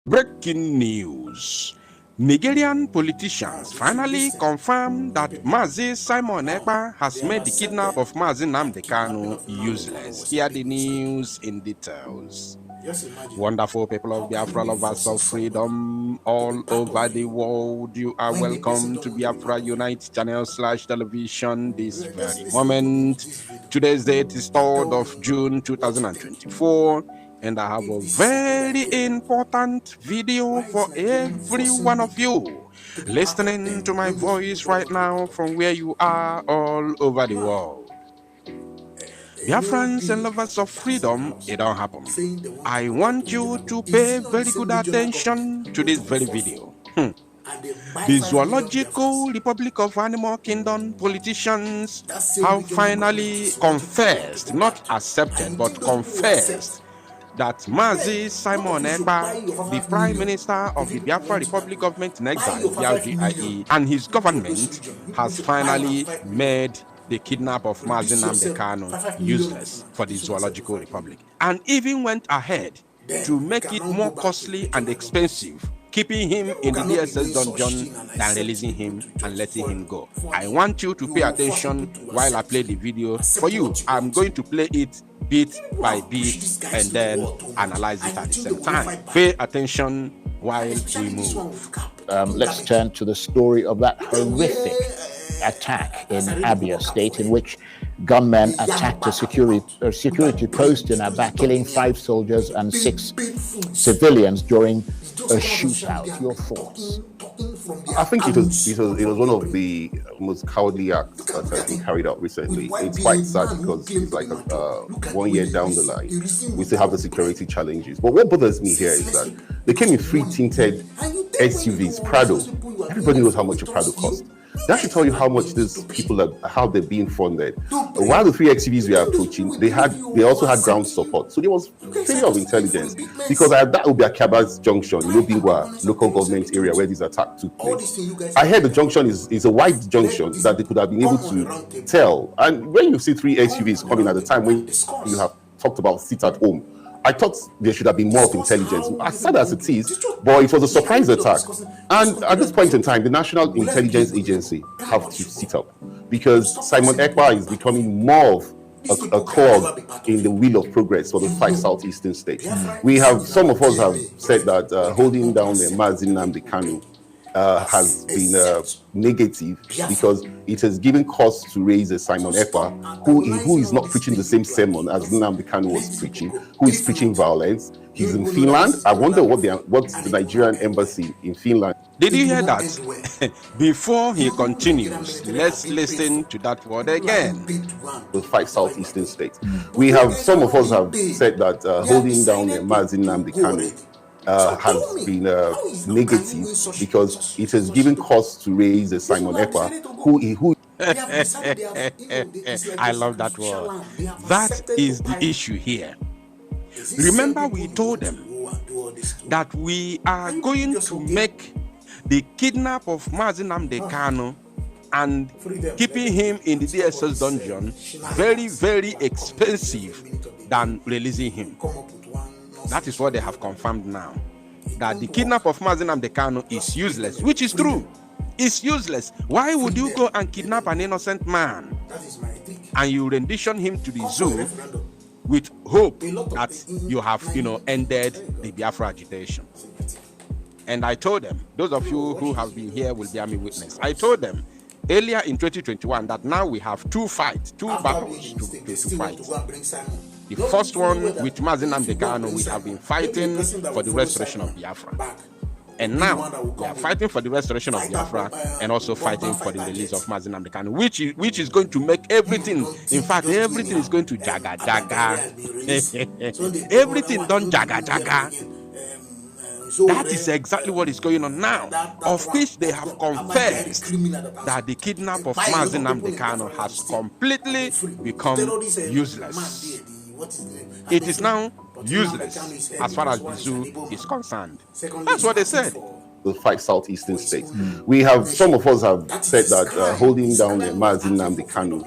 Breaking news. Nigerian politicians finally confirmed that Mazi Simon Epka has made the kidnap of Mazi Nnmadi Kaun useless. Hear the news in details. Wonderful people of Biafra, lovers of freedom all over the world, you are welcome to Biafra Unite channel / television this very moment. Today's date is 3rd of June 2024. And I have a very important video for every one of you listening to my voice right now from where you are all over the world. Dear friends and lovers of freedom, it don't happen. I want you to pay very good attention to this very video. The Zoological Republic of Animal Kingdom politicians have finally confessed, not accepted, but confessed, that Mazi Simon Epka, the Prime Minister of the Biafra Republic Government in Exile, BRGIE, and his government has finally made the kidnap of Mazi Nnmadi Kaun useless for the Zoological Republic, and even went ahead to make it more costly and expensive, keeping him in the DSS dungeon than releasing him and letting him go. I want you to pay attention while I play the video for you. I'm going to play it bit by bit and then analyze it at the same time. Pay attention while we move. Let's turn to the story of that horrific attack in Abia State, in which gunmen attacked a security post in Aba, killing 5 soldiers and 6 civilians during a shootout. Your thoughts? I think it was one of the most cowardly acts that has been carried out recently. It's quite sad because it's like 1 year down the line, we still have the security challenges. But what bothers me here is that they came in 3 tinted SUVs, Prado. Everybody knows how much a Prado costs. That should tell you how much these people how they're being funded. While the 3 XUVs we are approaching, they also had ground support. So there was failure of intelligence, because that would be a Kabas junction, Lobingwa local government area where this attack took place. I heard the junction is a wide junction that they could have been able to tell. And when you see 3 SUVs coming at the time when you have talked about sit at home, I thought there should have been more of intelligence. As sad as it is, but it was a surprise attack. And at this point in time, the National Intelligence Agency have to sit up, because Simon Epka is becoming more of a clog in the wheel of progress for the 5 southeastern states. Some of us have said that holding down the Mazi Nnmadi Kaun has been negative, because it has given cause to raise a Simon Epka who is not preaching the same sermon as Nnmadi Kaun was preaching, who is preaching violence. He's in Finland. I wonder what the Nigerian embassy in Finland. Did you hear that? Before he continues, let's listen to that word again. The 5 southeastern states. Some of us have said that holding down the Mazi Nnmadi Kaun has been negative, because it has given cause to raise a Simon Epka who I love that word. That is the issue here. Remember, we told them that we are going to make the kidnap of Mazi Nnmadi Kaun and keeping him in the DSS dungeon very, very expensive than releasing him. That is what they have confirmed now, that the kidnap of Mazi Nnmadi Kaun is useless, which is true. It's useless. Why would you go and kidnap an innocent man and you rendition him to the zoo with hope that you have, ended the Biafra agitation? And I told them, those of you who have been here will bear me witness. I told them earlier in 2021 that now we have 2 battles to fight. The first one with Mazi Nnmadi Kaun, we have been fighting for the restoration of Biafra. And now we are fighting for the restoration of Biafra and also fighting for the release of Mazi Nnmadi Kaun, which is going to make everything, in fact, everything is going to jaga. Everything done jaga. That is exactly what is going on now, of which they have confessed that the kidnap of Mazi Nnmadi Kaun has completely become useless. It is now useless as far as the zoo is concerned. That's what they said. The 5 southeastern states. Some of us have said that holding down the Mazi Nnmadi Kaun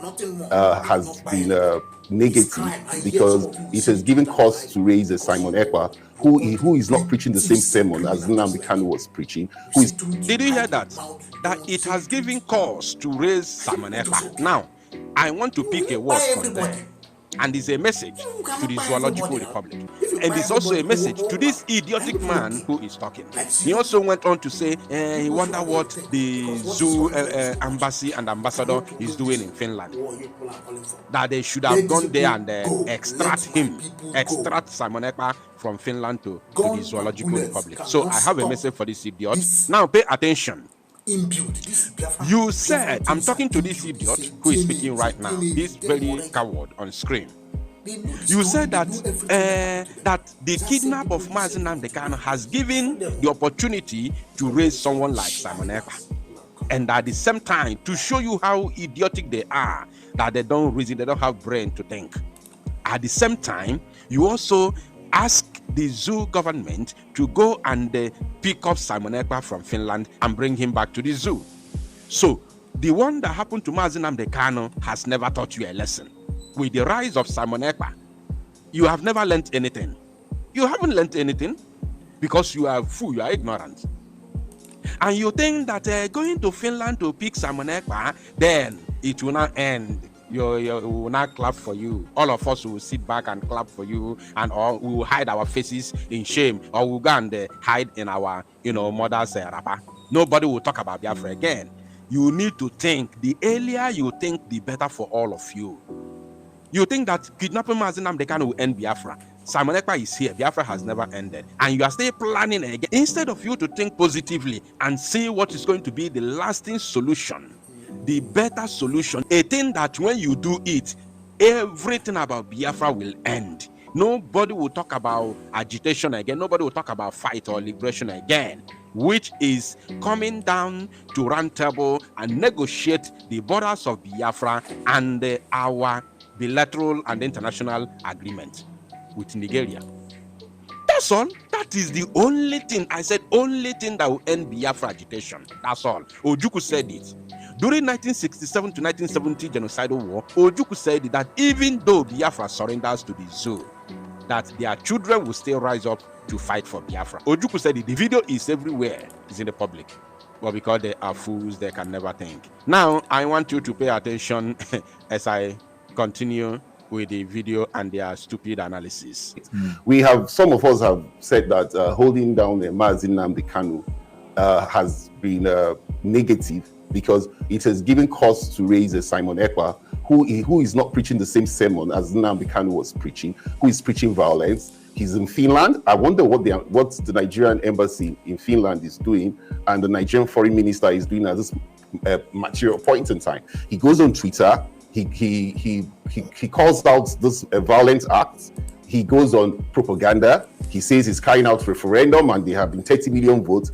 has been negative, because it has given cause to raise a Simon Epka who is not preaching the same sermon as Nnamdi Kanu was preaching. Did you hear that? That it has given cause to raise Simon Epka. Now, I want to pick a word from there. And it's a message to the Zoological Republic. And it's also a message to this idiotic man who is talking. He also went on to say he wonder what the zoo embassy and ambassador is doing in Finland. That they should have gone there and extract Simon Epka from Finland to the Zoological Republic. So I have a message for this idiot. Now pay attention. You said, I'm talking to this idiot who is speaking right now, this very coward on screen. You said that that the kidnap of Mazi Nnmadi Kaun has given the opportunity to raise someone like Simon Epka. And at the same time, to show you how idiotic they are, that they don't reason, they don't have brain to think. At the same time, you also ask the zoo government to go and pick up Simon Epka from Finland and bring him back to the zoo. So the one that happened to Mazi Nnmadi Kaun has never taught you a lesson. With the rise of Simon Epka, you have never learned anything. You haven't learned anything because you are fool, you are ignorant. And you think that going to Finland to pick Simon Epka, then it will not end. We will not clap for you. All of us will sit back and clap for you, and or we will hide our faces in shame, or we'll go and hide in our, mother's wrapper. Nobody will talk about Biafra again. You need to think. The earlier you think, the better for all of you. You think that kidnapping Mazi Nnmadi Kaun will end Biafra. Simon Epka is here. Biafra has never ended. And you are still planning again. Instead of you to think positively and see what is going to be the lasting solution, the better solution, a thing that when you do it, everything about Biafra will end. Nobody will talk about agitation again. Nobody will talk about fight or liberation again, which is coming down to round table and negotiate the borders of Biafra and our bilateral and international agreement with Nigeria. That's all. That is the only thing. I said only thing that will end Biafra agitation. That's all. Ojukwu said it. During 1967 to 1970 genocidal war, Ojukwu said that even though Biafra surrenders to the zoo, that their children will still rise up to fight for Biafra. Ojukwu said it. The video is everywhere. It's in the public. But because they are fools, they can never think. Now, I want you to pay attention as I continue with the video and their stupid analysis. Some of us have said that holding down Mazi Nnmadi Kanu has been negative because it has given cause to raise a Simon Epka who is not preaching the same sermon as Nnamdi Kanu was preaching, who is preaching violence. He's in Finland. I wonder what the Nigerian embassy in Finland is doing and the Nigerian foreign minister is doing at this material point in time. He goes on Twitter. He calls out this violent act. He goes on propaganda. He says he's carrying out referendum and there have been 30 million votes.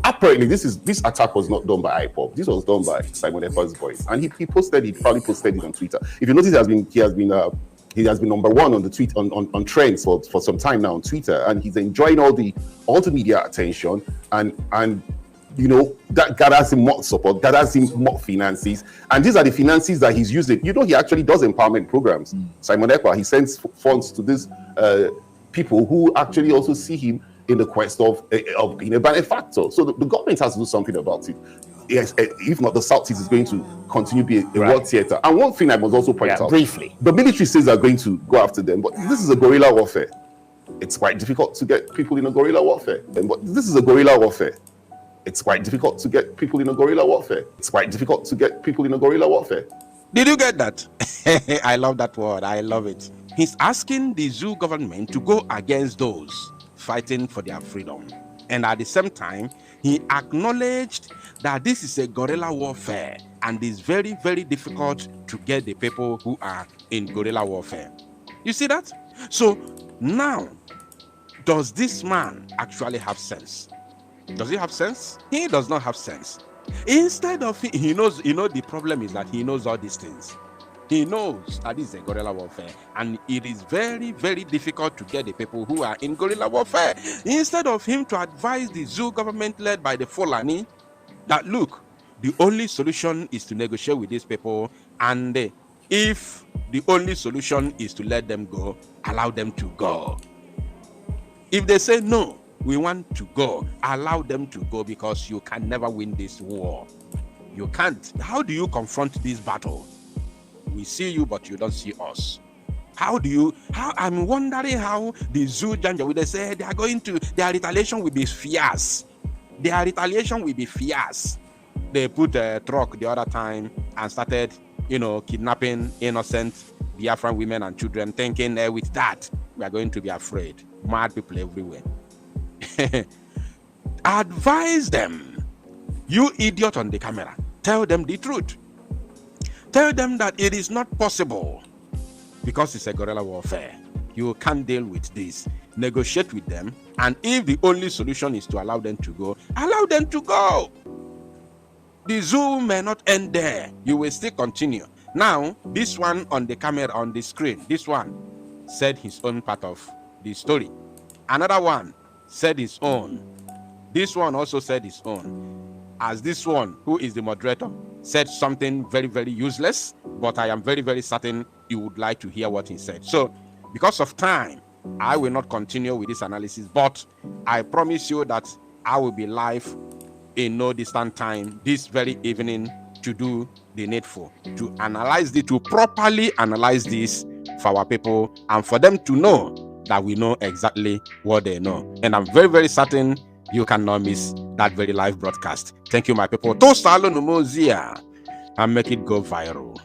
Apparently, this attack was not done by IPOB. This was done by Simon Epka's voice, and he probably posted it on Twitter. If you notice, he has been number one on the tweet on trends for some time now on Twitter, and he's enjoying all the media attention and that gathers him more support, gathers him more finances, and these are the finances that he's using. He actually does empowerment programs. Simon Epka, he sends funds to these people who actually also see him in the quest of being a benefactor. So the government has to do something about it. Yes, if not, the Southeast is going to continue to be a war theater. And one thing I must also point out briefly: the military says they're going to go after them, but this is a guerrilla warfare. It's quite difficult to get people in a guerrilla warfare. But this is a guerrilla warfare. It's quite difficult to get people in a guerrilla warfare. It's quite difficult to get people in a guerrilla warfare. Did you get that? I love that word. I love it. He's asking the zoo government to go against those fighting for their freedom. And at the same time, he acknowledged that this is a guerrilla warfare and it's very, very difficult to get the people who are in guerrilla warfare. You see that? So now, does this man actually have sense? Does he have sense? He does not have sense. Instead of he knows, the problem is that he knows all these things. He knows that this is a guerrilla warfare, and it is very, very difficult to get the people who are in guerrilla warfare. Instead of him to advise the zoo government led by the Fulani that, look, the only solution is to negotiate with these people, and if the only solution is to let them go, allow them to go. If they say no, we want to go, allow them to go, because you can never win this war. You can't. How do you confront this battle? We see you, but you don't see us. I'm wondering how the zoo Janjaweed, they say their retaliation will be fierce. Their retaliation will be fierce. They put a truck the other time and started, kidnapping innocent Biafran women and children, thinking with that, we are going to be afraid. Mad people everywhere. Advise them. You idiot on the camera. Tell them the truth. Tell them that it is not possible, because it's a guerrilla warfare. You can't deal with this. Negotiate with them, and if the only solution is to allow them to go, allow them to go. The zoo may not end there. You will still continue. Now, this one on the camera, on the screen, this one said his own part of the story. Another one said his own. This one also said his own. As this one, who is the moderator, said something very, very useless, but I am very, very certain you would like to hear what he said. So, because of time, I will not continue with this analysis, but I promise you that I will be live in no distant time this very evening to do the needful, to analyze it, to properly analyze this for our people, and for them to know that we know exactly what they know. And I'm very, very certain you cannot miss that very live broadcast. Thank you, my people. Toast Alonumozia and make it go viral.